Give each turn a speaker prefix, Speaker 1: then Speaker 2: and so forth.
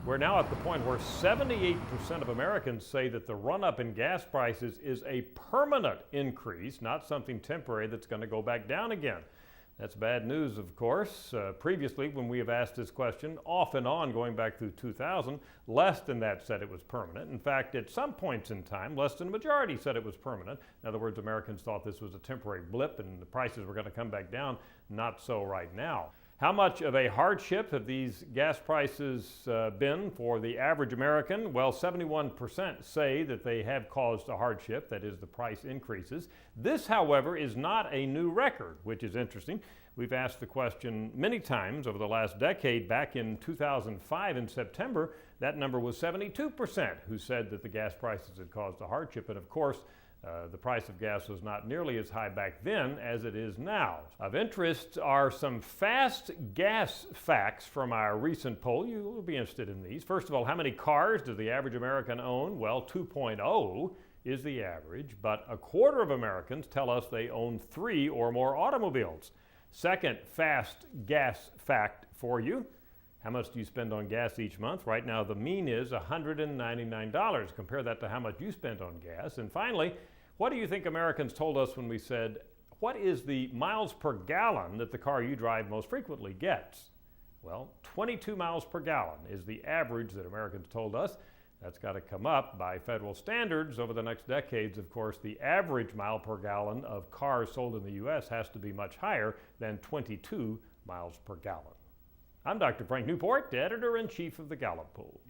Speaker 1: We're now at the point where 78% of Americans say that the run-up in gas prices is a permanent increase, not something temporary that's going to go back down again. That's bad news, of course. Previously, when we have asked this question, off and on going back through 2000, less than that said it was permanent. In fact, at some points in time, less than a majority said it was permanent. In other words, Americans thought this was a temporary blip and the prices were going to come back down. Not so right now. How much of a hardship have these gas prices been for the average American? Well, 71% say that they have caused a hardship, that is, the price increases. This, however, is not a new record, which is interesting. We've asked the question many times over the last decade. Back in 2005 in September, that number was 72% who said that the gas prices had caused a hardship. And of course, the price of gas was not nearly as high back then as it is now. Of interest are some fast gas facts from our recent poll. You will be interested in these. First of all, how many cars does the average American own? Well, 2.0 is the average, but a quarter of Americans tell us they own 3 or more automobiles. Second fast gas fact for you. How much do you spend on gas each month? Right now, the mean is $199. Compare that to how much you spent on gas. And finally, what do you think Americans told us when we said, what is the miles per gallon that the car you drive most frequently gets? Well, 22 miles per gallon is the average that Americans told us. That's got to come up by federal standards over the next decades. Of course, the average mile per gallon of cars sold in the U.S. has to be much higher than 22 miles per gallon. I'm Dr. Frank Newport, editor-in-chief of the Gallup poll.